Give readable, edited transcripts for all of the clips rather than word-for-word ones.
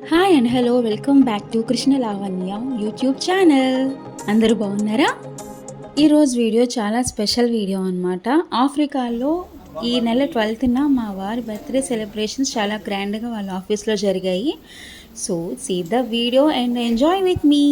Hi and hello welcome back to Krishna Lavanya YouTube channel. అందరూ బాగున్నారా? ఈరోజు వీడియో చాలా స్పెషల్ వీడియో అనమాట. ఆఫ్రికాలో ఈ నెల 12న మా వారి బర్త్డే సెలబ్రేషన్స్ చాలా గ్రాండ్గా వాళ్ళ ఆఫీస్లో జరిగాయి. So see the video and enjoy with me.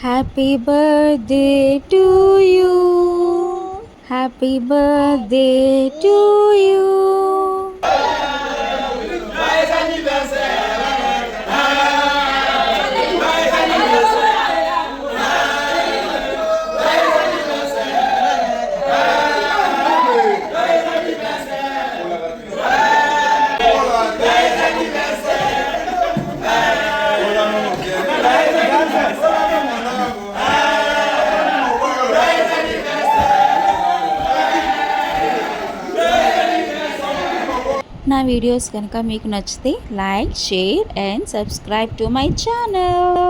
Happy birthday to you. Happy birthday to you. నా వీడియోస్ కనుక మీకు నచ్చితే like, share and subscribe to my channel.